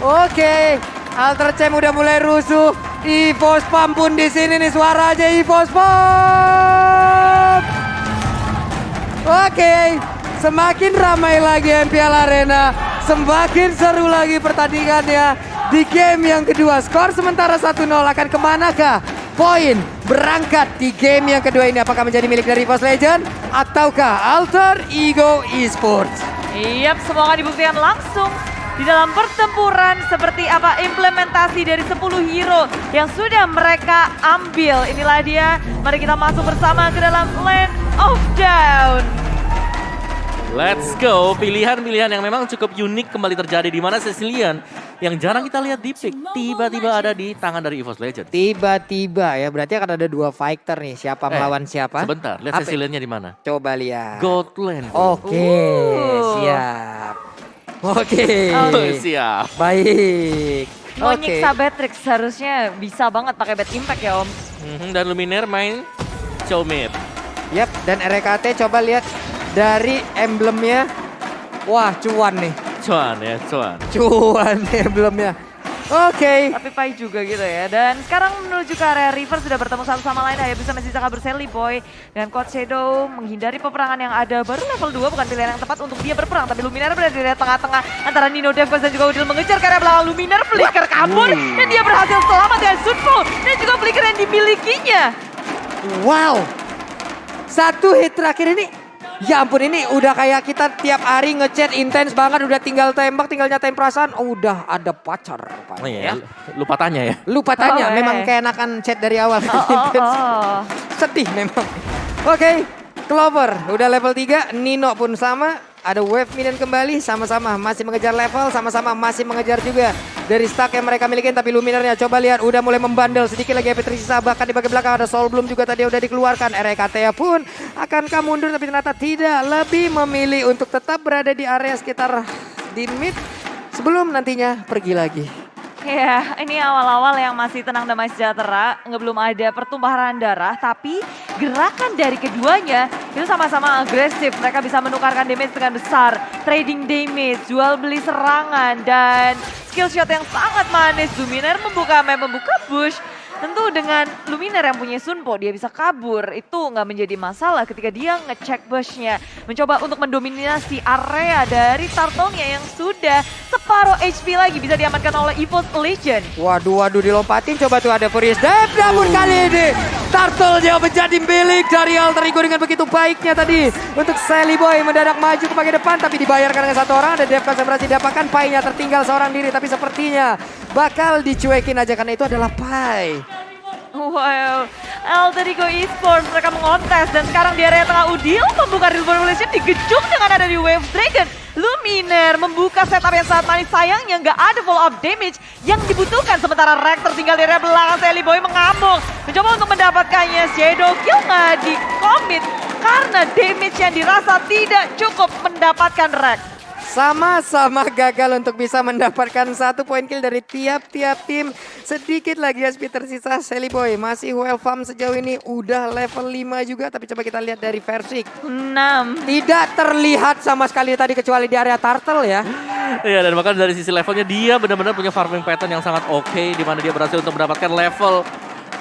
Oke, Alter Cem udah mulai rusuh. EVOS Pump pun di sini nih suaranya EVOS Pump. Oke, semakin ramai lagi MPL Arena, semakin seru lagi pertandingannya di game yang kedua. Skor sementara 1-0 akan kemanakah? Poin berangkat di game yang kedua ini apakah menjadi milik dari EVOS Legend ataukah Alter Ego Esports? Yap, semoga dibuktikan langsung di dalam pertempuran seperti apa implementasi dari 10 hero yang sudah mereka ambil. Inilah dia, mari kita masuk bersama ke dalam Land of Dawn. Let's go, pilihan-pilihan yang memang cukup unik kembali terjadi di mana Cecilian yang jarang kita lihat di pick tiba-tiba ada di tangan dari EVOS Legends. Tiba-tiba ya, berarti akan ada dua fighter nih, siapa melawan siapa? Sebentar, lihat Ceciliannya di mana? Coba lihat. Gold Lane. Oke, siap. Oke. Siap. Baik. Monyet Sabetrix seharusnya bisa banget pakai bad impact ya Om. Dan Luminaire main show mid. Yap, dan RKT coba lihat dari emblemnya. Wah, cuan nih. Cuan ya, cuan. Cuan emblemnya. Oke. Tapi Pai juga gitu ya. Dan sekarang menuju ke area river sudah bertemu satu sama lain. Hayabusa masih bisa kabur Sally Boy. Dan Coach Shadow menghindari peperangan yang ada. Baru level 2 bukan pilihan yang tepat untuk dia berperang. Tapi Luminaire berada di tengah-tengah antara Nino Devkos dan juga Udil mengejar ke area belakang. Luminaire flicker kabur. Dan dia berhasil selamat dengan Sunfo. Dan juga flicker yang dimilikinya. Wow. Satu hit terakhir ini. Ya ampun, ini udah kayak kita tiap hari ngechat intens banget, udah tinggal tembak, tinggal nyatain perasaan, oh, udah ada pacar rupanya. Oh iya, lupa tanya ya. Lupa tanya, memang keenakan chat dari awal. Sedih memang. Oke, Clover udah level 3, Nino pun sama, ada wave minion kembali, sama-sama masih mengejar level, sama-sama masih mengejar juga dari stack yang mereka milikin. Tapi Luminernya coba lihat udah mulai membandel, sedikit lagi HP tersisa, bahkan di bagian belakang ada Soul Bloom juga tadi udah dikeluarkan. RKT pun akankah mundur, tapi ternyata tidak, lebih memilih untuk tetap berada di area sekitar di mid sebelum nantinya pergi lagi. Ya, ini awal-awal yang masih tenang damai sejahtera, belum ada pertumpahan darah, tapi gerakan dari keduanya itu sama-sama agresif. Mereka bisa menukarkan damage dengan besar, trading damage, jual beli serangan, dan skill shot yang sangat manis. Luminaire membuka map, membuka bush. Tentu dengan Luminaire yang punya Sunpo, dia bisa kabur. Itu nggak menjadi masalah ketika dia ngecek bushnya. Mencoba untuk mendominasi area dari Turtle-nya yang sudah separuh HP lagi. Bisa diamankan oleh EVOS Legend. Waduh, dilompatin. Coba tuh ada Furious Death. Namun kali ini Turtle-nya menjadi milik dari Alter Ego dengan begitu baiknya tadi. Untuk Sally Boy mendadak maju ke bagian depan. Tapi dibayarkan dengan satu orang. Ada Devkos yang berhasil didapatkan. Pai-nya tertinggal seorang diri. Tapi sepertinya bakal dicuekin aja karena itu adalah Pai. Wow, Alter Ego Esports mereka mengontes dan sekarang di area tengah Udil membuka Revolution digejung dengan ada di Wave Dragon. Luminaire membuka setup yang sangat manis, sayangnya nggak ada follow up damage yang dibutuhkan. Sementara Rex tertinggal di area belakang, Sally Boy mengamuk. Mencoba untuk mendapatkannya, Shadow Kill nggak di commit karena damage yang dirasa tidak cukup mendapatkan Rex. Sama-sama gagal untuk bisa mendapatkan 1 poin kill dari tiap-tiap tim. Sedikit lagi SP tersisa. Sally Boy masih well farm sejauh ini. Udah level 5 juga. Tapi coba kita lihat dari Versik. 6. Tidak terlihat sama sekali tadi kecuali di area Turtle ya. Iya, dan bahkan dari sisi levelnya dia benar-benar punya farming pattern yang sangat oke. Di mana dia berhasil untuk mendapatkan level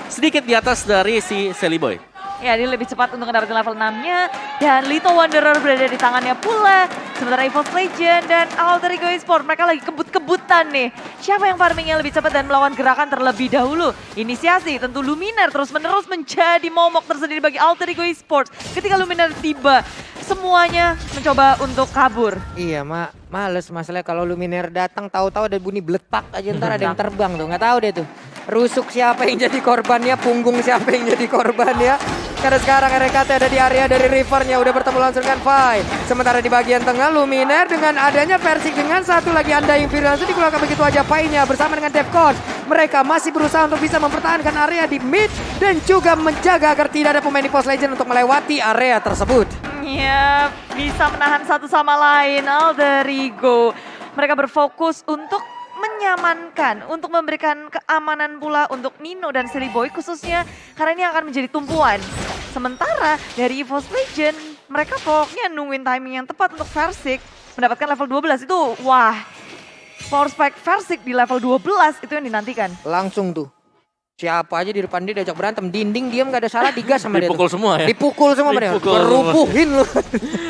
sedikit di atas dari si Sally Boy. Ya, dia lebih cepat untuk mendapatkan level 6-nya. Dan Little Wanderer berada di tangannya pula. Sementara EVOS Legend dan Alter Ego Esports mereka lagi kebut-kebutan nih. Siapa yang farmingnya lebih cepat dan melawan gerakan terlebih dahulu. Inisiasi tentu Luminaire terus-menerus menjadi momok tersendiri bagi Alter Ego Esports. Ketika Luminaire tiba, semuanya mencoba untuk kabur. Iya, males masalahnya kalau Luminaire datang tahu-tahu ada bunyi bletak aja, ntar ada yang terbang tuh. Nggak tahu deh tuh. Rusuk siapa yang jadi korbannya, punggung siapa yang jadi korbannya. Karena sekarang RKT ada di area dari rivernya, udah bertemu langsung dengan Fai. Sementara di bagian tengah Luminaire dengan adanya Versik dengan satu lagi Undying Fury langsung dikeluarkan begitu aja Pai-nya bersama dengan Devkos. Mereka masih berusaha untuk bisa mempertahankan area di mid dan juga menjaga agar tidak ada pemain EVOS Legend untuk melewati area tersebut. Ya, bisa menahan satu sama lain. Alter Ego mereka berfokus untuk menyamankan, untuk memberikan keamanan pula untuk Nino dan Sally Boy khususnya karena ini akan menjadi tumpuan. Sementara dari EVOS Legend mereka pokoknya nungguin timing yang tepat untuk Versik mendapatkan level 12 itu wah. Power Spike Versik di level 12 itu yang dinantikan. Langsung tuh. Siapa aja di depan dia diajak berantem. Dinding diam gak ada salah, digas sama dia. Dipukul tuh. semua ya? Dipukul semua mereka. Dipukul Berubuhin lu.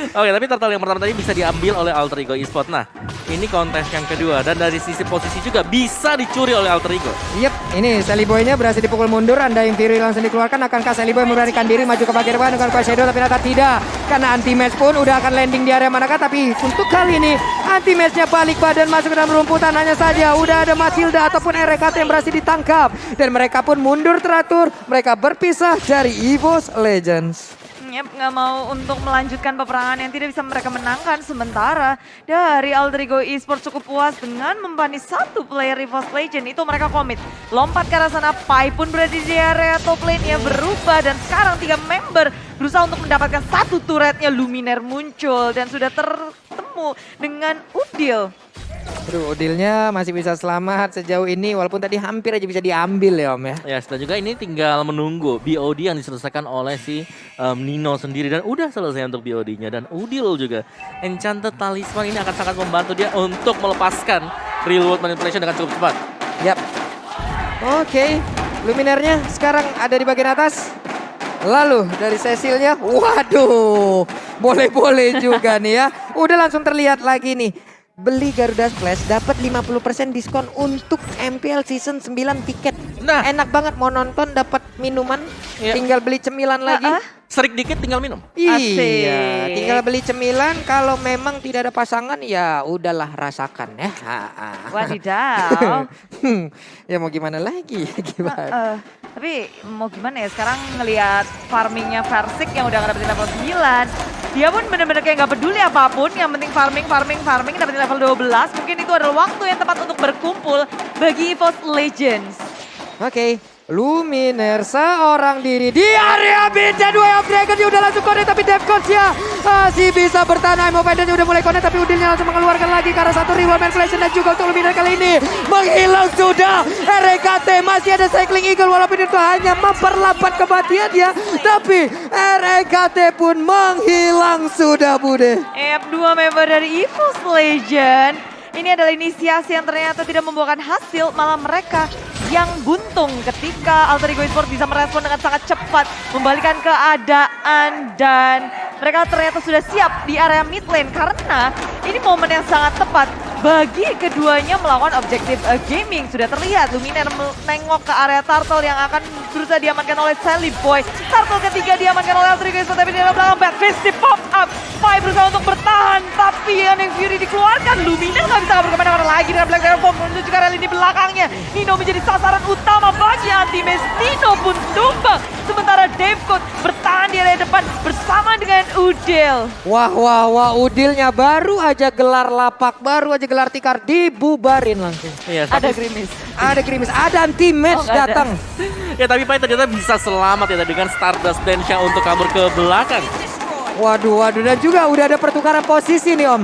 Oke, tapi turtle yang pertama tadi bisa diambil oleh Alter Ego Esports. Nah, ini kontes yang kedua. Dan dari sisi posisi juga bisa dicuri oleh Alter Ego. Yep, ini Sally Boy-nya berhasil dipukul mundur. Anda yang Fury langsung dikeluarkan. Akankah Sally Boy memberanikan diri maju ke bagian depan dengan Shadow? Tapi ternyata tidak. Karena anti-match pun udah akan landing di area manakah. Tapi untuk kali ini anti-matchnya balik badan masuk ke dalam rumputan. Hanya saja udah ada Matilda ataupun RKT yang berhasil ditangkap. Dan mereka pun mundur teratur. Mereka berpisah dari EVOS Legends. Yep, nggak mau untuk melanjutkan peperangan yang tidak bisa mereka menangkan. Sementara dari Alter Ego Esports cukup puas dengan membanis satu player EVOS Legend. Itu mereka komit. Lompat ke arah sana, Pai pun berada di area top lane-nya berubah. Dan sekarang 3 member berusaha untuk mendapatkan satu turretnya. Luminaire muncul dan sudah tertemu dengan Udil. Aduh, Udilnya masih bisa selamat sejauh ini walaupun tadi hampir aja bisa diambil ya Om ya. Ya, dan juga ini tinggal menunggu BOD yang diselesaikan oleh si Nino sendiri. Dan udah selesai untuk BOD-nya. Dan Udil juga. Enchanted Talisman ini akan sangat membantu dia untuk melepaskan Real World Manipulation dengan cukup cepat. Yap. Oke, Luminaire-nya sekarang ada di bagian atas. Lalu dari Cecilnya, waduh, boleh-boleh juga nih ya. Udah langsung terlihat lagi nih. Beli Garuda Splash dapat 50% diskon untuk MPL Season 9 tiket. Nah, Enak banget mau nonton dapat minuman, Iya. tinggal beli cemilan lagi. serik dikit tinggal minum. Iya, Asik. tinggal beli cemilan. Kalau memang tidak ada pasangan ya udahlah rasakan ya. Wadidaw. Ya mau gimana lagi? Gimana? Tapi mau gimana ya, sekarang ngelihat farmingnya Versik yang udah dapetin level 9. Dia pun bener-bener kayak gak peduli apapun, yang penting farming, dapetin level 12. Mungkin itu adalah waktu yang tepat untuk berkumpul bagi EVOS Legends. Oke, Luminaire seorang diri di area mid dan Way of Dragon dia udah langsung connect tapi Defcoach-nya masih bisa bertahan. Imo Pendant udah mulai connect tapi Udilnya langsung mengeluarkan lagi karena satu Real Manipulation dan juga untuk Luminaire kali ini menghilang sudah. RKT masih ada Cycling Eagle walaupun itu hanya memperlambat kematiannya, tapi RKT pun menghilang sudah Bude. Dua member dari EVOS Legend. Ini adalah inisiasi yang ternyata tidak membuahkan hasil, malah mereka yang buntung ketika Alter Ego Esports bisa merespon dengan sangat cepat, membalikan keadaan, dan mereka ternyata sudah siap di area mid lane karena ini momen yang sangat tepat bagi keduanya melawan objektif gaming. Sudah terlihat Luminaire menengok ke area Turtle yang akan berusaha diamankan oleh Sally Boy. Turtle ketiga diamankan oleh Alter Ego Esports tapi di dalam belakang Backfist di pop up. Pai berusaha untuk bertahan tapi yang Fury dikeluarkan. Luminaire nggak bisa kabur kemana-mana lagi dengan Black Dragon Bomb menuju ke rally di belakangnya. Nino menjadi sasaran utama bagi anti-match. Nino pun tumbang. Sementara Defcoach bertahan di area depan bersama dengan Udil. Wah, Udilnya baru aja gelar lapak, baru aja gelar tikar dibubarin langsung. Iya, Ada tapi, Grimis. Ada Grimis, ada anti-match Oh, nggak ada. datang. ya tapi Pai ternyata bisa selamat ya dengan Stardust Dance untuk kabur ke belakang. Waduh, dan juga udah ada pertukaran posisi nih Om.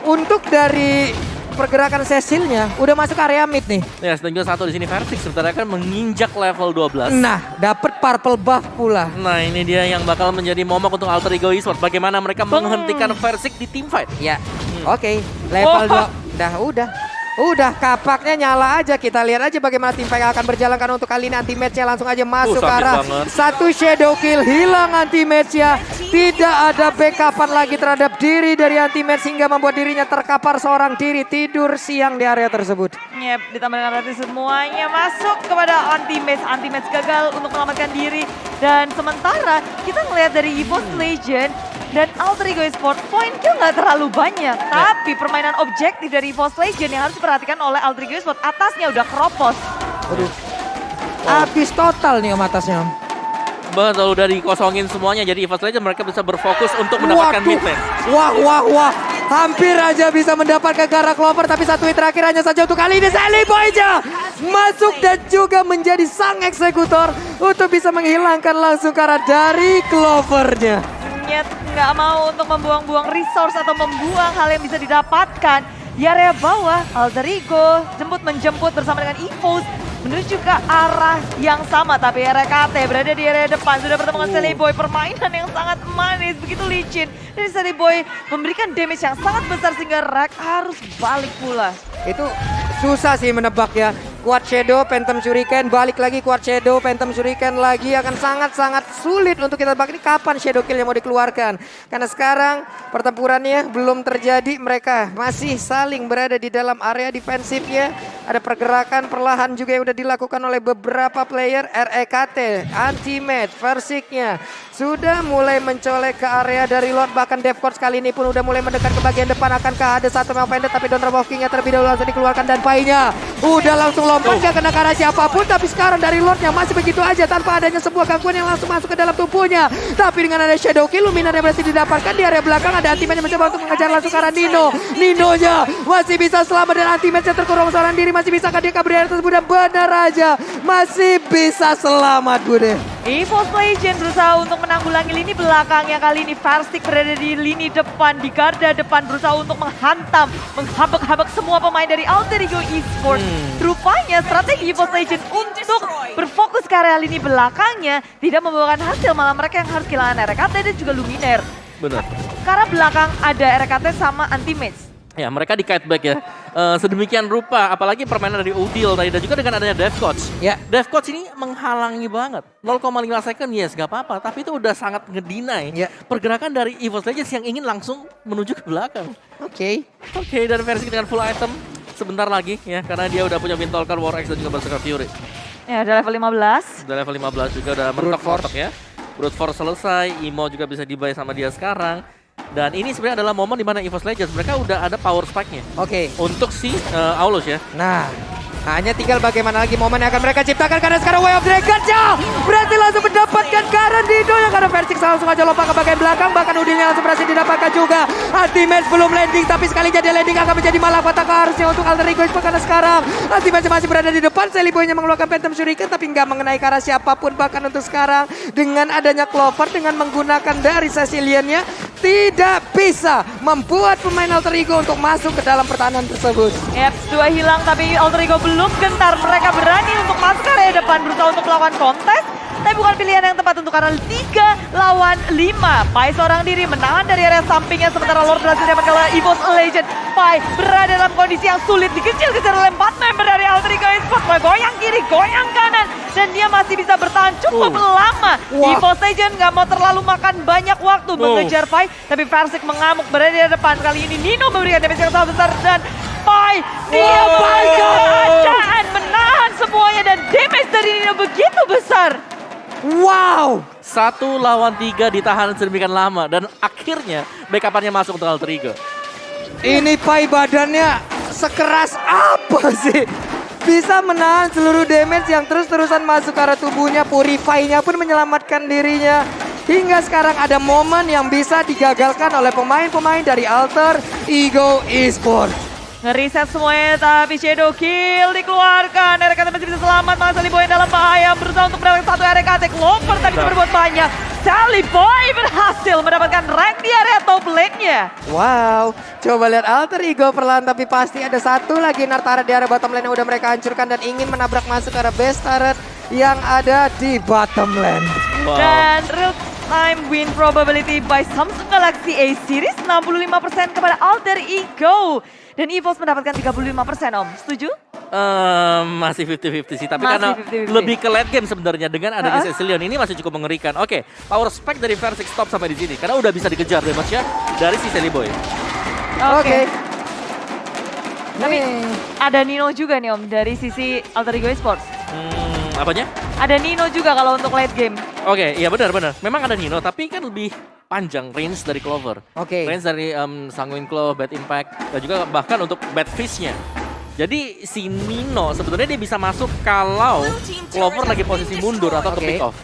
Untuk dari pergerakan Cecilnya udah masuk area mid nih. Ya, dan juga satu di sini Versik sebenarnya kan menginjak level 12. Nah, dapat purple buff pula. Nah, ini dia yang bakal menjadi momok untuk Alter Ego Esports. Bagaimana mereka menghentikan Versik di team fight. Ya, oke. Level Wah. 2, udah kapaknya nyala aja. Kita lihat aja bagaimana tim fight akan berjalan karena untuk kali ini anti-match-nya langsung aja masuk ke sakit arah banget. satu shadow kill. Hilang anti-match-nya. Tidak ada backupan lagi terhadap diri dari anti-match hingga membuat dirinya terkapar seorang diri. Tidur siang di area tersebut. Yep, ditambah dengan rati semuanya masuk kepada anti-match. Anti-match gagal untuk menyelamatkan diri. Dan sementara kita melihat dari EVOS Legend dan Alter Ego Esports, poin kill nggak terlalu banyak. Tapi permainan objektif dari EVOS Legend yang harus diperhatikan oleh Alter Ego Esports. Atasnya udah keropos. Aduh. Habis total nih Om atasnya Om. Betul, udah dikosongin semuanya. Jadi EVOS Legends mereka bisa berfokus untuk mendapatkan mid lane. Wah. Hampir aja bisa mendapatkan Gara Clover. Tapi satu hit terakhir hanya saja untuk kali ini. Sally Boy-nya masuk dan juga menjadi sang eksekutor. Untuk bisa menghilangkan langsung Gara dari Clover-nya. Nyet, nggak mau untuk membuang-buang resource atau membuang hal yang bisa didapatkan. Di area bawah, Alter Ego menjemput bersama dengan EVOS menuju ke arah yang sama. Tapi RKT berada di area depan. Sudah bertemu dengan Sally Boy. Permainan yang sangat manis, begitu licin. Dan Sally Boy memberikan damage yang sangat besar sehingga Rek harus balik pula. Itu susah sih menebak ya. Quad Shadow, Phantom Shuriken, balik lagi Quad Shadow, Phantom Shuriken lagi akan sangat-sangat sulit untuk kita tebak ini kapan Shadow Kill yang mau dikeluarkan. Karena sekarang pertempurannya belum terjadi, mereka masih saling berada di dalam area defensifnya. Ada pergerakan perlahan juga yang udah dilakukan oleh beberapa player. REKT, Anti-Mage, Versiknya sudah mulai mencolek ke area dari Lord. Bahkan Devcourse kali ini pun udah mulai mendekat ke bagian depan. Akankah ada satu Male Pendant tapi Don't Remove King-nya terlebih dahulu langsung dikeluarkan. Dan Pai-nya udah langsung lompat gak kena ke arah siapapun. Tapi sekarang dari Lordnya masih begitu aja tanpa adanya sebuah gangguan yang langsung masuk ke dalam tubuhnya. Tapi dengan ada Shadow Kill, Luminar yang berhasil didapatkan di area belakang. Ada Anti-Mage yang mencoba untuk mengejar langsung ke arah Nino. Nino-nya masih bisa selamat dan Anti-Mage yang terkurung seorang diri. Masih bisa dia kabur dari atas Bude. Benar aja masih bisa selamat Bude. EVOS Legend berusaha untuk menanggulangi lini belakang yang kali ini Farstic berada di lini depan, di garda depan berusaha untuk menghantam, menghabek-habek semua pemain dari Alter Ego Esports. Rupanya strategi EVOS Legend untuk berfokus ke area lini belakangnya tidak membuahkan hasil, malah mereka yang harus kehilangan RKT dan juga Luminaire. Benar. Karena belakang ada RKT sama Anti-Mage. Ya, mereka di kiteback ya. Sedemikian rupa, apalagi permainan dari Udil tadi dan juga dengan adanya Devcourse. Ya. Devcourse ini menghalangi banget. 0,5 second yes gak apa-apa, tapi itu udah sangat ngedinai Ya. pergerakan dari EVOS Legends yang ingin langsung menuju ke belakang. Oke. Oke, dan versi dengan full item sebentar lagi ya, karena dia udah punya Windtalker, War Axe dan juga Berserker Fury. Ya, ada level 15. Udah level 15 juga udah Brute mentok-mentok ya. Brute Force selesai, Imo juga bisa dibuy sama dia sekarang. Dan ini sebenarnya adalah momen dimana EVOS Legends mereka udah ada power spike-nya Oke. untuk si Aulus ya. Nah, hanya tinggal bagaimana lagi momen yang akan mereka ciptakan karena sekarang Way of Dragon-nya berhasil langsung mendapatkan Karen Dino yang karena Versix langsung aja lompat ke bagian belakang, bahkan Udilnya langsung berhasil didapatkan juga. Anti-Mage belum landing tapi sekali jadi landing akan menjadi malapetaka harusnya untuk Alter Ego Esports karena sekarang Anti-Mage masih berada di depan. Sally Boy-nya mengeluarkan Phantom Shuriken tapi nggak mengenai ke arah siapapun, bahkan untuk sekarang dengan adanya Clover dengan menggunakan dari Cecilian-nya tidak bisa membuat pemain Alter Ego untuk masuk ke dalam pertahanan tersebut. Yep, 2 hilang tapi Alter Ego belum gentar. Mereka berani untuk masuk ke area depan, berusaha untuk melakukan kontes. Tapi bukan pilihan yang tepat untuk karena 3 lawan 5. Pai seorang diri menahan dari area sampingnya sementara Lord berhasil dapat oleh EVOS Legend. Pai berada dalam kondisi yang sulit, dikejar-kejar oleh 4 member dari Alter Ego Esports. Goyang kiri, goyang kanan. Dan dia masih bisa bertahan cukup lama. Wah. EVOS Legend gak mau terlalu makan banyak waktu mengejar Pai. Tapi Versix mengamuk berada di depan. Kali ini Nino memberikan damage yang sangat besar dan Pai dia keadaan menahan semuanya dan damage dari Nino begitu besar. Wow. 1 lawan 3 ditahan sedemikian lama dan akhirnya backup-nya masuk untuk Alter Ego. Ini Pai badannya sekeras apa sih? Bisa menahan seluruh damage yang terus-terusan masuk ke arah tubuhnya. Purify-nya pun menyelamatkan dirinya. Hingga sekarang ada momen yang bisa digagalkan oleh pemain-pemain dari Alter Ego Esports. Ngereset semuanya tapi Shadow Kill dikeluarkan. RKT masih bisa selamat, malah Sally Boy dalam bahaya. Berusaha untuk mendapatkan 1 RKT. Clover tapi bisa berbuat banyak. Sally Boy berhasil mendapatkan rank di area top lane-nya. Wow, coba lihat Alter Ego perlahan tapi pasti ada satu lagi Nartara di area bottom lane yang udah mereka hancurkan dan ingin menabrak masuk ke arah base turret yang ada di bottom lane. Wow. Dan real time win probability by Samsung Galaxy A Series 65% kepada Alter Ego. Dan EVOS mendapatkan 35% Om, setuju? Masih 50-50 sih, tapi Masih karena 50-50. lebih ke late game sebenarnya dengan adanya Cecilion ini masih cukup mengerikan. Oke, power spike dari Versix stop sampai di sini karena udah bisa dikejar damage-nya dari si Sally Boy. Oke. Tapi ada Nino juga nih Om dari sisi Alter Ego Esports. Apanya? Ada Nino juga kalau untuk late game. Oke, iya benar. Memang ada Nino, tapi kan lebih panjang range dari Clover. Oke. Range dari Sanguine Claw, Bad Impact, dan juga bahkan untuk Bad Fish-nya. Jadi si Nino sebenarnya dia bisa masuk kalau Clover lagi posisi mundur atau ke Oke. pick off.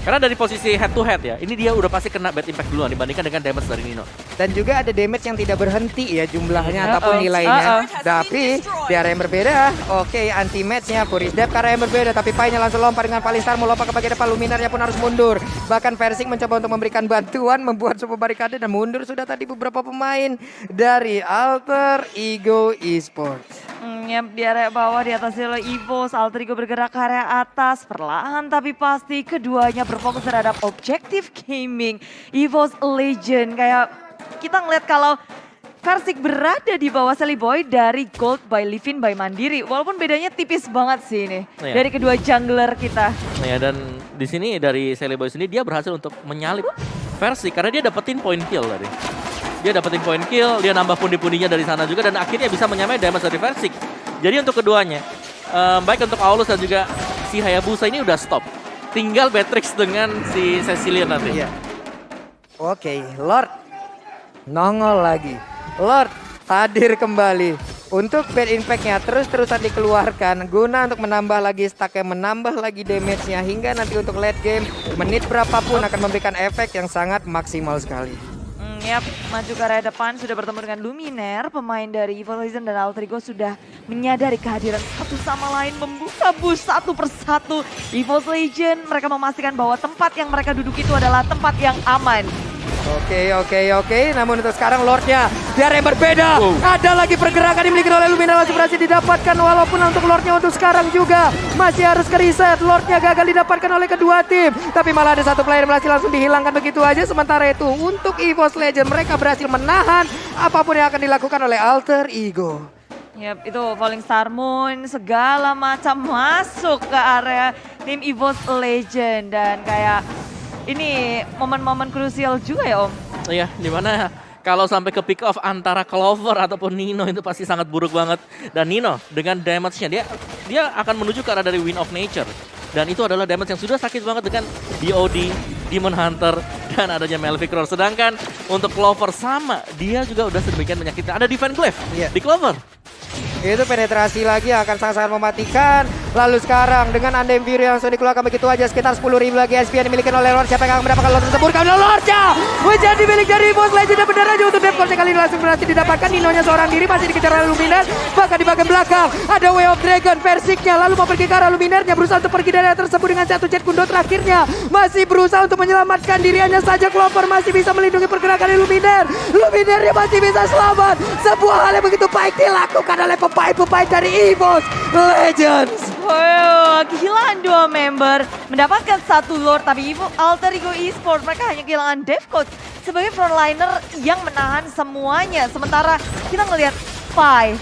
Karena dari posisi head to head ya, ini dia udah pasti kena Bad Impact duluan dibandingkan dengan damage dari Nino. Dan juga ada damage yang tidak berhenti ya jumlahnya ataupun nilainya. Tapi di area yang berbeda, oke anti-match-nya Furious Death ke area yang berbeda. Tapi Pai-nya langsung lompat dengan Palistar, mau lompat ke bagian depan, Luminarnya pun harus mundur. Bahkan Versing mencoba untuk memberikan bantuan, membuat sebuah barikade dan mundur sudah tadi beberapa pemain dari Alter Ego Esports. Di area bawah di atas oleh EVOS, Alter Ego bergerak ke area atas. Perlahan tapi pasti keduanya berfokus terhadap objektif gaming. EVOS Legend kayak kita ngeliat kalau Versing berada di bawah Sally Boy dari Gold by Livin by Mandiri. Walaupun bedanya tipis banget sih ini dari kedua jungler kita. Ya, dan di sini dari Sally Boy sendiri dia berhasil untuk menyalip Versing karena dia dapetin point kill tadi. Dia dapetin point kill, dia nambah pundi-pundinya dari sana juga dan akhirnya bisa menyamai damage dari Versing. Jadi untuk keduanya, baik untuk Aulus dan juga si Hayabusa ini udah stop. Tinggal Beatrix dengan si Cecilion nanti. Iya. Oke, Lord nongol lagi. Lord hadir kembali untuk bad impact-nya terus-terusan dikeluarkan guna untuk menambah lagi stack-nya, menambah lagi damage-nya hingga nanti untuk late game menit berapapun akan memberikan efek yang sangat maksimal sekali. Yap, maju ke area depan sudah bertemu dengan Luminaire, pemain dari EVOS Legend dan Alter Ego sudah menyadari kehadiran satu sama lain, membuka bus satu persatu. EVOS Legend mereka memastikan bahwa tempat yang mereka duduk itu adalah tempat yang aman. Oke. Namun untuk sekarang Lordnya di area yang berbeda. Ada lagi pergerakan dimiliki oleh Luminaire, masih berhasil didapatkan. Walaupun untuk Lordnya untuk sekarang juga masih harus ke reset. Lordnya gagal didapatkan oleh kedua tim. Tapi malah ada satu player yang berhasil langsung dihilangkan begitu aja. Sementara itu untuk EVOS Legend mereka berhasil menahan apapun yang akan dilakukan oleh Alter Ego. Yap, itu Falling Star Moon segala macam masuk ke area tim EVOS Legend. Dan kayak ini momen-momen krusial juga ya Om. Iya, dimana kalau sampai ke pick off antara Clover ataupun Nino itu pasti sangat buruk banget. Dan Nino dengan damage-nya dia akan menuju ke arah dari Wind of Nature. Dan itu adalah damage yang sudah sakit banget dengan BOD, Demon Hunter, dan adanya Malefic Roar. Sedangkan untuk Clover sama, dia juga udah sedemikian menyakitkan. Ada Divine Glaive di Clover. Itu penetrasi lagi akan sangat-sangat mematikan. Lalu sekarang dengan Undying Fury yang sudah dikeluarkan begitu aja sekitar 10.000 lagi SP yang dimiliki oleh Lord. Siapa yang akan mendapatkan Lord tersebut? Karena Lordnya menjadi milik dari EVOS Legend dan benar aja untuk Devcon kali ini langsung berhasil didapatkan. Ninonya seorang diri masih dikejar oleh Luminaire. Bahkan di bagian belakang ada Way of Dragon Versingnya lalu mau pergi ke arah Luminaire-nya, berusaha untuk pergi dari area tersebut dengan satu jet kundo terakhirnya. Masih berusaha untuk menyelamatkan dirinya saja. Clover masih bisa melindungi pergerakan dari Luminaire. Luminaire-nya masih bisa selamat. Sebuah hal yang begitu baik dilakukan oleh pemain dari EVOS Legends. Wow, kehilangan dua member, mendapatkan satu Lord, tapi Alter Ego Esports mereka hanya kehilangan Devcon sebagai frontliner yang menahan semuanya. Sementara kita ngelihat Pai,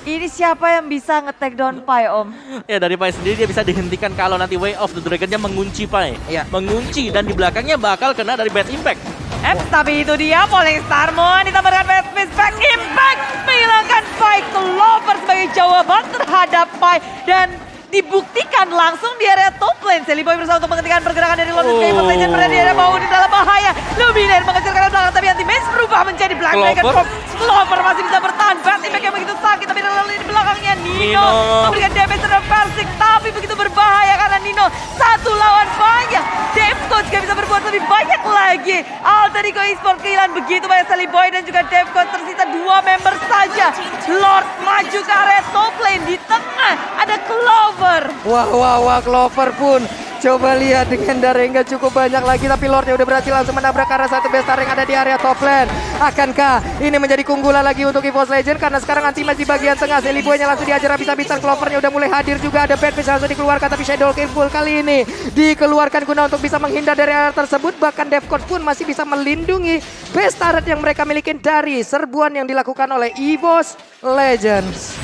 ini siapa yang bisa nge-take down Pai Om? Ya dari Pai sendiri dia bisa dihentikan kalau nanti Way of the Dragon-nya mengunci Pai. Iya. Mengunci dan di belakangnya bakal kena dari Bad Impact. Tapi itu dia Falling Star Moon ditambahkan Bad Back Impact menghilangkan Pai. Clover sebagai jawaban terhadap Pai dan dibuktikan langsung di area top lane. Sally Boy berusaha untuk menghentikan pergerakan dari Lord EVOS Legend berada di area bawah di dalam bahaya. Luminaire mengejar ke arah belakang tapi anti-mage berubah menjadi Black Dragon. Clover masih bisa bertahan. Bad Impact yang begitu sakit tapi lalu di belakangnya Nino memberikan damage terhadap Versing tapi begitu berbahaya karena Nino satu lawan banyak. Devcon juga bisa berbuat lebih banyak lagi. Alter Ego Esports kehilangan begitu banyak Sally Boy dan juga Devcon, tersisa dua member saja. Lord maju ke area top lane, di tengah ada Clover. Wah, Clover pun coba lihat dengan darah yang gak cukup banyak lagi. Tapi Lordnya udah berhasil langsung menabrak arah satu bestar yang ada di area top lane. Akankah ini menjadi keunggulan lagi untuk EVOS Legend? Karena sekarang anti-match di bagian tengah. Sally Boy-nya langsung diajar habis-habisan. Clovernya udah mulai hadir juga. Ada Bad Fish langsung dikeluarkan. Tapi Shadow King Full kali ini dikeluarkan guna untuk bisa menghindar dari area tersebut. Bahkan Devcon pun masih bisa melindungi base turret yang mereka miliki dari serbuan yang dilakukan oleh EVOS Legends.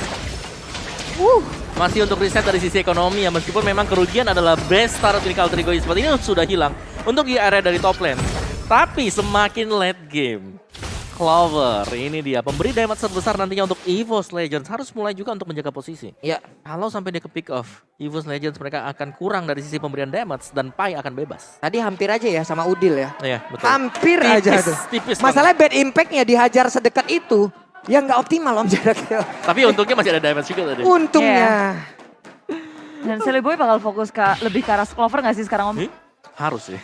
Masih untuk riset dari sisi ekonomi ya, meskipun memang kerugian adalah best start dari Alter Ego Esports ini sudah hilang untuk di area dari top lane. Tapi semakin late game, Clover ini dia pemberi damage terbesar nantinya untuk EVOS Legends, harus mulai juga untuk menjaga posisi. Ya, Kalau sampai dia ke pick off, EVOS Legends mereka akan kurang dari sisi pemberian damage dan Pai akan bebas. tadi hampir aja ya sama Udil ya. Iya, betul. Hampir Tipis, aja tuh. tipis Masalahnya bad impact-nya dihajar sedekat itu. Ya nggak optimal Om jaraknya. Tapi untungnya masih ada damage juga tadi. Untungnya. Dan Sally Boy bakal fokus ke lebih ke arah Clover nggak sih sekarang Om? Harus sih.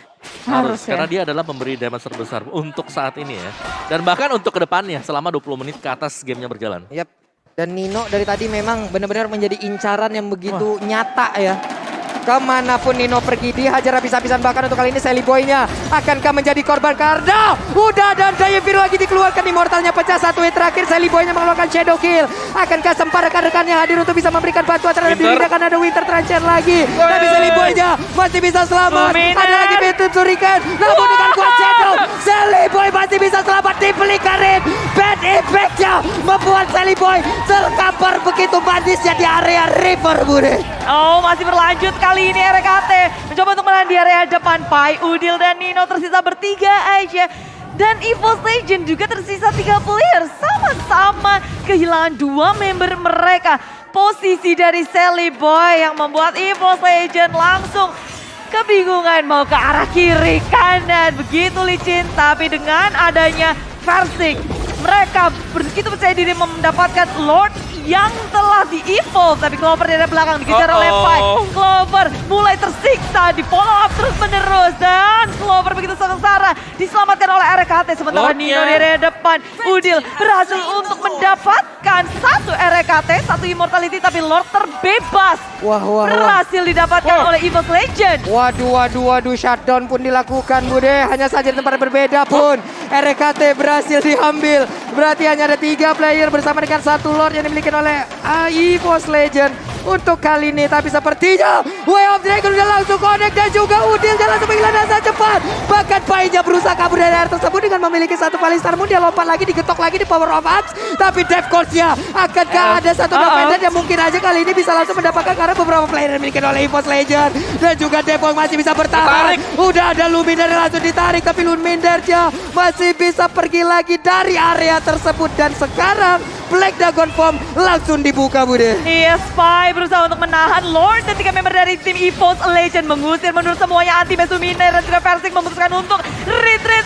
Harus ya. Karena dia adalah pemberi damage terbesar untuk saat ini ya. Dan bahkan untuk kedepannya selama 20 menit ke atas gamenya berjalan. Yap. Dan Nino dari tadi memang benar-benar menjadi incaran yang begitu nyata ya. Kemanapun Nino pergi dihajar habis-habisan, bahkan untuk kali ini Sally Boy-nya akankah menjadi korban karena udah dan Daya Biru lagi dikeluarkan, Immortalnya pecah, satu hit terakhir Sally Boy-nya mengeluarkan Shadow Kill. Akankah sempat rekan-rekannya hadir untuk bisa memberikan bantuan terhadap dirinya karena ada Winter Transcend lagi. Tapi Sally Boy-nya masih bisa selamat. Ada lagi Betul Surikan, namun dengan kuat Shadow Sally Boy masih bisa selamat di pelikarin. Bad impact-nya membuat Sally Boy terkapar begitu manisnya di area River Bude. Oh, masih berlanjut kali ini RKT. Mencoba untuk menahan di area depan. Pai, Udil, dan Nino tersisa bertiga aja. Dan EVOS Legend juga tersisa 3 player. Sama-sama kehilangan 2 member mereka. Posisi dari Sally Boy yang membuat EVOS Legend langsung kebingungan mau ke arah kiri kanan. Begitu licin, tapi dengan adanya Versing, mereka begitu percaya diri mendapatkan Lord yang telah di-evolve. Tapi Clover dari belakang dikejar oleh Pai. Clover mulai tersiksa, di follow up terus menerus. Dan Clover begitu sengsara diselamatkan oleh RKT. Sementara Nino di area depan. Udil berhasil untuk mendapatkan 1 RKT, 1 immortality. Tapi Lord terbebas. Berhasil didapatkan oleh EVOS Legend. Waduh, shutdown pun dilakukan Bude. Hanya saja di tempat berbeda pun RKT berhasil diambil. Berarti hanya ada 3 player bersama dengan 1 Lord yang dimiliki oleh EVOS Legend untuk kali ini. Tapi sepertinya Way of Dragon udah langsung connect dan juga Udil dia langsung menghilangkan sangat cepat. Bahkan Pai-nya berusaha kabur dari area tersebut dengan memiliki 1 Palistar Moon. Dia lompat lagi, digetok lagi di Power of Ups. Tapi Death Course-nya akankah ada 1 defender yang mungkin aja kali ini bisa langsung mendapatkan karena beberapa player yang dimiliki oleh EVOS Legend. Dan juga Devon masih bisa bertahan. Udah ada Luminar yang langsung ditarik, tapi Luminarnya masih bisa pergi lagi dari area tersebut. Dan sekarang Black Dragon Form langsung dibuka Bude. Iya, Spy berusaha untuk menahan Lord dan 3 member dari tim EVOS Legend mengusir menurut semuanya anti-base Luminar dan juga Versing memutuskan untuk retreat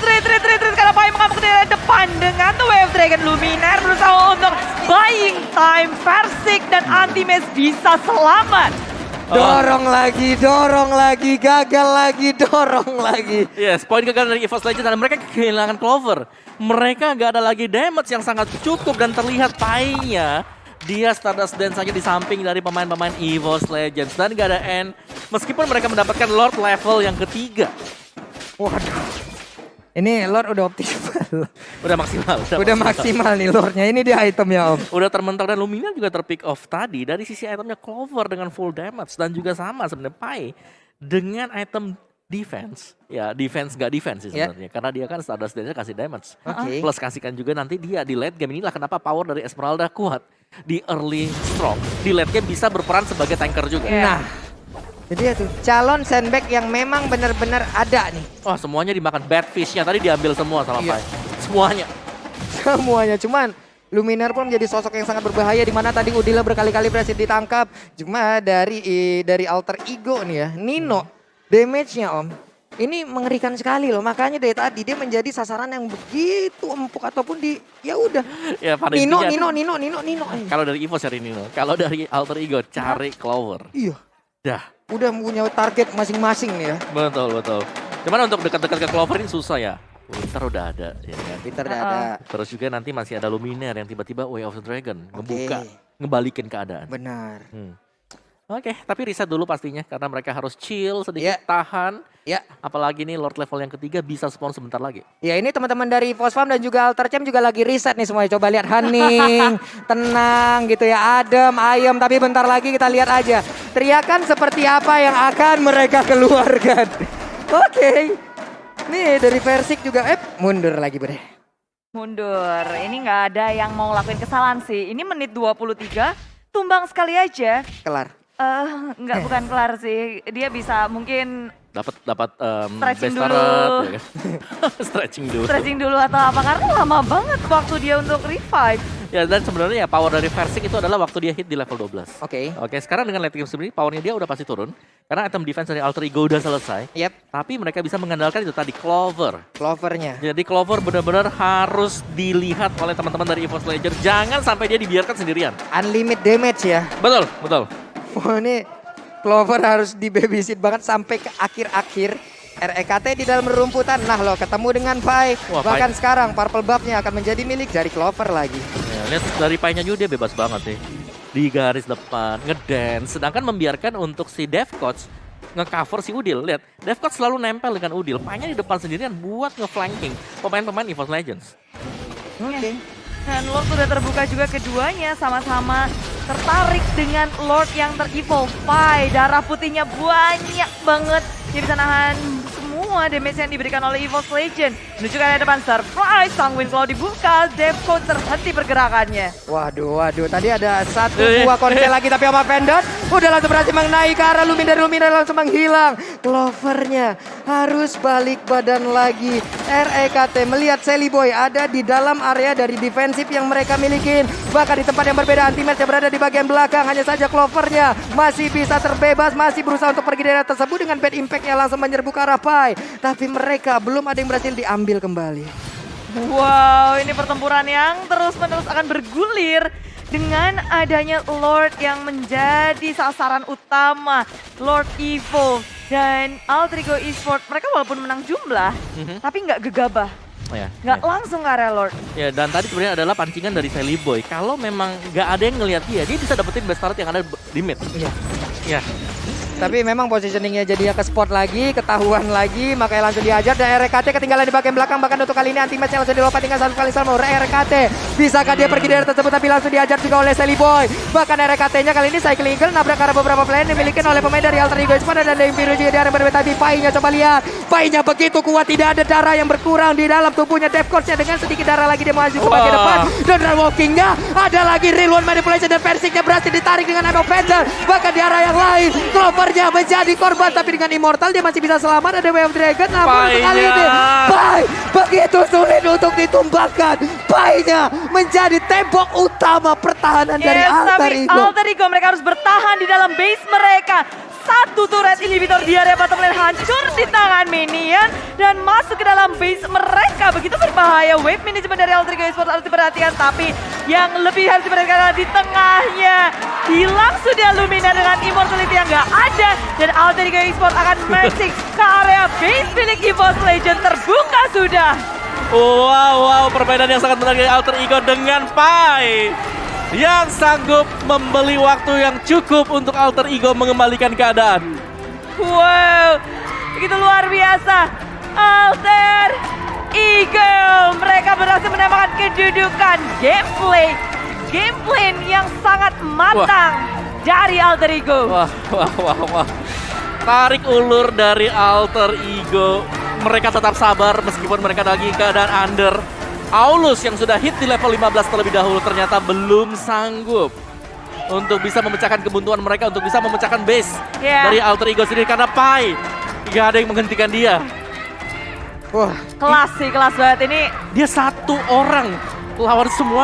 karena Pai mengamuk dari depan dengan The Wave Dragon. Luminar berusaha untuk buying time. Versing dan anti-base bisa selamat. Dorong lagi, gagal lagi, dorong lagi. Yes, poin gagal dari EVOS Legend dan mereka kehilangan Clover. Mereka nggak ada lagi damage yang sangat cukup dan terlihat Pai-nya. Dia Stardust Dance saja di samping dari pemain-pemain EVOS Legends dan nggak ada end. Meskipun mereka mendapatkan Lord level yang ketiga. Waduh. Ini Lord udah optimal. Udah maksimal. Udah maksimal nih Lordnya. Ini dia itemnya Om. Udah termental dan Lumina juga terpick off tadi. Dari sisi itemnya Clover dengan full damage. Dan juga sama sebenarnya Pai dengan item defense. Ya defense gak defense sih sebenarnya. Karena dia kan Stardust Dance kasih damage. Plus kasihkan juga nanti dia di late game. Inilah kenapa power dari Esmeralda kuat. Di early strong. Di late game bisa berperan sebagai tanker juga. Nah. Jadi ya tuh calon sandbag yang memang benar-benar ada nih. Wah semuanya dimakan bad fish-nya tadi diambil semua sama Pai. Semuanya. Cuman Luminar pun menjadi sosok yang sangat berbahaya di mana tadi Udila berkali-kali berhasil ditangkap. Cuma dari alter ego nih ya, Nino damage-nya Om. Ini mengerikan sekali loh. Makanya dari tadi dia menjadi sasaran yang begitu empuk ataupun di ya udah. Ya, Nino. Kalau dari EVOS cari Nino, kalau dari alter ego cari Clover. Iya. Dah. Udah punya target masing-masing nih ya. Betul. Cuman untuk dekat-dekat ke Clover ini susah ya. Winter udah ada ya kan. Winter udah ada. Terus juga nanti masih ada Luminar yang tiba-tiba Way of the Dragon ngebuka, ngebalikin keadaan. Benar. Oke, tapi reset dulu pastinya karena mereka harus chill sedikit, tahan. Ya. Apalagi nih Lord level yang ketiga bisa spawn sebentar lagi. Ya ini teman-teman dari Fosfam dan juga Alter Champ juga lagi riset nih semuanya. Coba lihat hening, tenang gitu ya, adem, ayem. Tapi bentar lagi kita lihat aja teriakan seperti apa yang akan mereka keluarkan. Oke. Nih dari Versing juga, mundur lagi Bre. Mundur, ini nggak ada yang mau lakuin kesalahan sih. Ini menit 23, tumbang sekali aja. Kelar. Bukan kelar sih. Dia bisa mungkin dapat stretching best dulu. turret, ya kan? Stretching dulu Atau apa, karena lama banget waktu dia untuk revive. Ya dan sebenarnya ya power dari Versing itu adalah waktu dia hit di level 12. Oke, Sekarang dengan late game sebenarnya powernya dia udah pasti turun. Karena item defense dari alter ego udah selesai. Tapi mereka bisa mengandalkan itu tadi Clovernya. Jadi Clover benar-benar harus dilihat oleh teman-teman dari EVOS Legends. Jangan sampai dia dibiarkan sendirian. Unlimited damage ya. Betul. Wah ini Clover harus di babysit banget sampai ke akhir-akhir. REKT di dalam rerumputan. Nah lo ketemu dengan Pai. Wah, Bahkan sekarang purple buff-nya akan menjadi milik dari Clover lagi. Ya, lihat dari Pai-nya juga dia bebas banget nih. Di garis depan, ngedance. Sedangkan membiarkan untuk si Devcoach nge-cover si Udil. Lihat, Devcoach selalu nempel dengan Udil. Pai-nya di depan sendirian buat nge-flanking pemain-pemain EVOS Legends. Oke. Dan Lord sudah terbuka juga keduanya, sama-sama tertarik dengan Lord yang ter-evolve. Pai, darah putihnya banyak banget. Dia bisa nahan semua damage yang diberikan oleh EVOS Legend. Menuju ke area depan, surprise, Sanguine Claw dibuka, Devcoach terhenti pergerakannya. Waduh. Tadi ada satu buah kontel lagi tapi sama Pendant udah langsung berhasil mengenai ke arah Lumin. Dari Lumin langsung menghilang. Clovernya harus balik badan lagi. REKT melihat Sally Boy ada di dalam area dari defensif yang mereka miliki. Bahkan di tempat yang berbeda, anti-match yang berada di bagian belakang. Hanya saja Clovernya masih bisa terbebas, masih berusaha untuk pergi dari area tersebut dengan bad impact-nya langsung menyerbu ke arah Pai. Tapi mereka belum ada yang berhasil diambil kembali. Wow, ini pertempuran yang terus-menerus akan bergulir dengan adanya Lord yang menjadi sasaran utama. Lord Evo dan Alter Ego Esports, mereka walaupun menang jumlah, tapi nggak gegabah. Oh, ya. Nggak langsung ke area Lord. Ya, dan tadi sebenarnya adalah pancingan dari Sally Boy. Kalau memang nggak ada yang ngelihat dia bisa dapetin best turret yang ada di mid. Iya. Ya. Tapi memang positioningnya jadi ke spot lagi, ketahuan lagi, makanya langsung diajar. Dan RKT ketinggalan di bagian belakang, bahkan untuk kali ini anti-match yang langsung dilompat tinggal satu kali sama RKT. Bisakah dia pergi dari tersebut, tapi langsung diajar juga oleh Sally Boy. Bahkan RKT-nya kali ini Cycling Eagle nabrak ke arah beberapa player yang dimiliki oleh pemain dari Alter Ego Esports dan Dame Biru juga di area berbeda. Tapi Pai-nya coba lihat, Pai-nya begitu kuat, tidak ada darah yang berkurang di dalam tubuhnya. Devcoach-nya dengan sedikit darah lagi dia maju ke bagian depan. Dan walking-nya ada lagi real one manipulation dan Persik-nya berhasil ditarik dengan Emo Panther. Bahkan di arah yang lain, Clover-nya menjadi korban, tapi dengan Immortal dia masih bisa selamat. Ada Way of Dragon, namun untuk kali ini Pai begitu sulit untuk ditumbangkan. Pai-nya menjadi tembok utama pertahanan dari Alter tapi Ego. Alter Ego mereka harus bertahan di dalam base mereka. Satu turret inhibitor di area bottom lane hancur di tangan minion dan masuk ke dalam base mereka. Begitu berbahaya. Wave management dari Alter Ego Esports harus diperhatikan, tapi yang lebih harus diperhatikan adalah di tengahnya. Hilang sudah Lumina dengan immortality yang nggak ada, dan Alter Ego Esports akan merging ke area base milik EVOS Legend. Terbuka sudah. Wow, permainan yang sangat menarik dari Alter Ego dengan Pai yang sanggup membeli waktu yang cukup untuk Alter Ego mengembalikan keadaan. Wow, begitu luar biasa. Alter Ego, mereka berhasil menambahkan kedudukan gameplay yang sangat matang dari Alter Ego. Wah. Tarik ulur dari Alter Ego. Mereka tetap sabar meskipun mereka lagi keadaan under. Aulus yang sudah hit di level 15 terlebih dahulu ternyata belum sanggup untuk bisa memecahkan kebuntuan mereka, untuk bisa memecahkan base dari Alter Ego sendiri karena Pai gak ada yang menghentikan dia. Wah, Kelas banget ini. Dia satu orang lawan semua